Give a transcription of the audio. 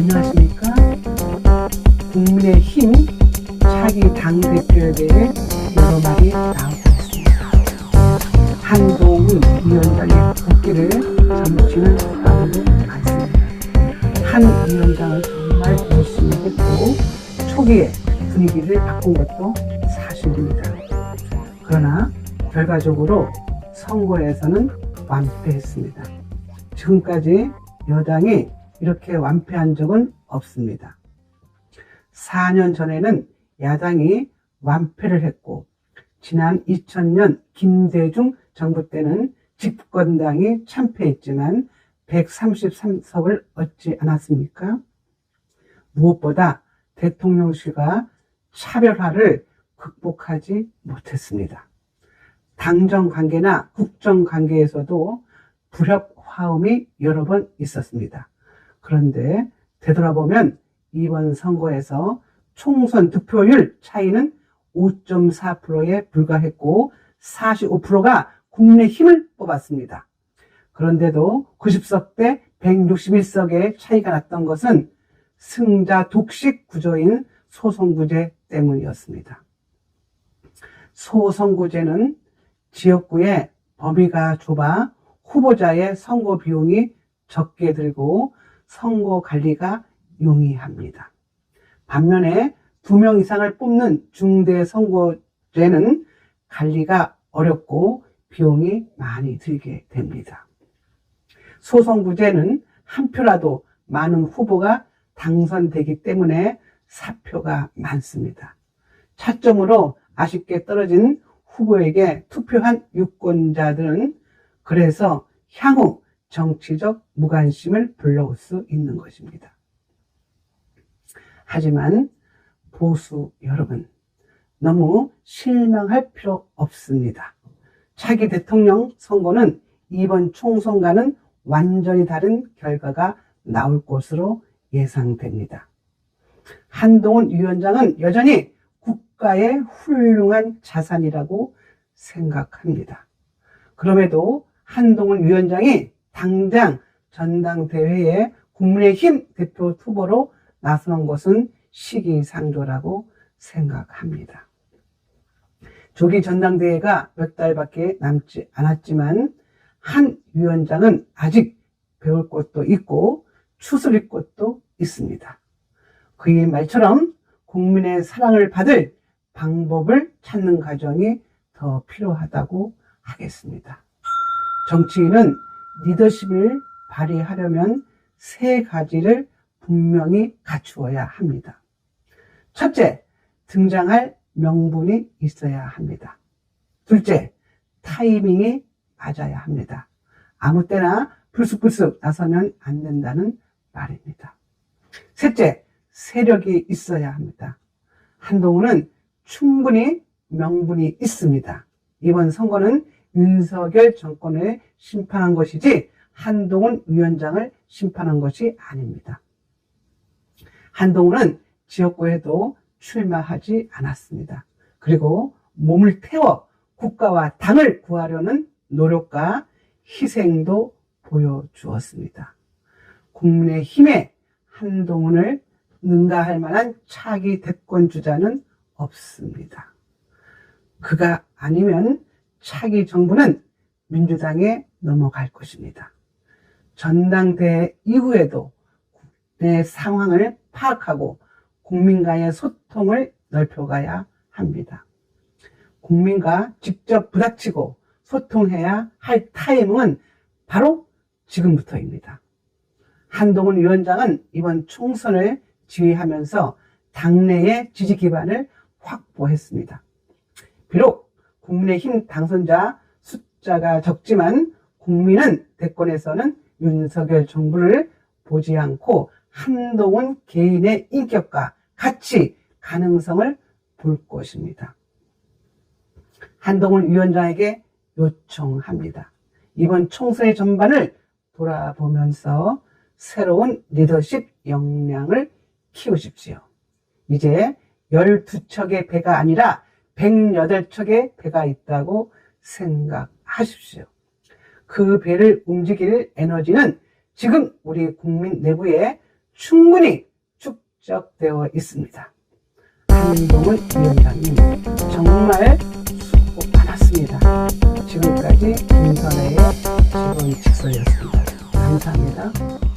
안녕하십니까? 국민의힘 차기 당대표에 대해 여러 말이 나오고 있습니다. 한동훈 위원장의 복귀를 점치는 사람도 많습니다. 한 위원장을 정말 열심히 했고 초기에 분위기를 바꾼 것도 사실입니다. 그러나 결과적으로 선거에서는 완패했습니다. 지금까지 여당이 이렇게 완패한 적은 없습니다. 4년 전에는 야당이 완패를 했고 지난 2000년 김대중 정부 때는 집권당이 참패했지만 133석을 얻지 않았습니까? 무엇보다 대통령실과 차별화를 극복하지 못했습니다. 당정관계나 국정관계에서도 불협화음이 여러 번 있었습니다. 그런데 되돌아보면 이번 선거에서 총선 득표율 차이는 5.4%에 불과했고 45%가 국민의힘을 뽑았습니다. 그런데도 90석 대 161석의 차이가 났던 것은 승자 독식 구조인 소선구제 때문이었습니다. 소선구제는 지역구의 범위가 좁아 후보자의 선거 비용이 적게 들고 선거 관리가 용이합니다. 반면에 2명 이상을 뽑는 중대선거제는 관리가 어렵고 비용이 많이 들게 됩니다. 소선구제는 한 표라도 많은 후보가 당선되기 때문에 사표가 많습니다. 차점으로 아쉽게 떨어진 후보에게 투표한 유권자들은 그래서 향후 정치적 무관심을 불러올 수 있는 것입니다. 하지만 보수 여러분, 너무 실망할 필요 없습니다. 차기 대통령 선거는 이번 총선과는 완전히 다른 결과가 나올 것으로 예상됩니다. 한동훈 위원장은 여전히 국가의 훌륭한 자산이라고 생각합니다. 그럼에도 한동훈 위원장이 당장 전당대회에 국민의힘 대표 후보로 나서는 것은 시기상조라고 생각합니다. 조기 전당대회가 몇 달밖에 남지 않았지만 한 위원장은 아직 배울 것도 있고 추스릴 것도 있습니다. 그의 말처럼 국민의 사랑을 받을 방법을 찾는 과정이 더 필요하다고 하겠습니다. 정치인은 리더십을 발휘하려면 3가지를 분명히 갖추어야 합니다. 첫째, 등장할 명분이 있어야 합니다. 둘째, 타이밍이 맞아야 합니다. 아무 때나 불쑥불쑥 나서면 안 된다는 말입니다. 셋째, 세력이 있어야 합니다. 한동훈은 충분히 명분이 있습니다. 이번 선거는 윤석열 정권을 심판한 것이지 한동훈 위원장을 심판한 것이 아닙니다. 한동훈은 지역구에도 출마하지 않았습니다. 그리고 몸을 태워 국가와 당을 구하려는 노력과 희생도 보여주었습니다. 국민의힘에 한동훈을 능가할 만한 차기 대권 주자는 없습니다. 그가 아니면 차기 정부는 민주당에 넘어갈 것입니다. 전당대회 이후에도 내 상황을 파악하고 국민과의 소통을 넓혀가야 합니다. 국민과 직접 부닥치고 소통해야 할 타이밍은 바로 지금부터입니다. 한동훈 위원장은 이번 총선을 지휘하면서 당내의 지지 기반을 확보했습니다. 비록 국민의힘 당선자 숫자가 적지만 국민은 대권에서는 윤석열 정부를 보지 않고 한동훈 개인의 인격과 가치, 가능성을 볼 것입니다. 한동훈 위원장에게 요청합니다. 이번 총선의 전반을 돌아보면서 새로운 리더십 역량을 키우십시오. 이제 12척의 배가 아니라 108척의 배가 있다고 생각하십시오. 그 배를 움직일 에너지는 지금 우리 국민 내부에 충분히 축적되어 있습니다. 한동훈 위원장님 정말 수고 많았습니다. 지금까지 김선혜의 직원직설이었습니다. 감사합니다.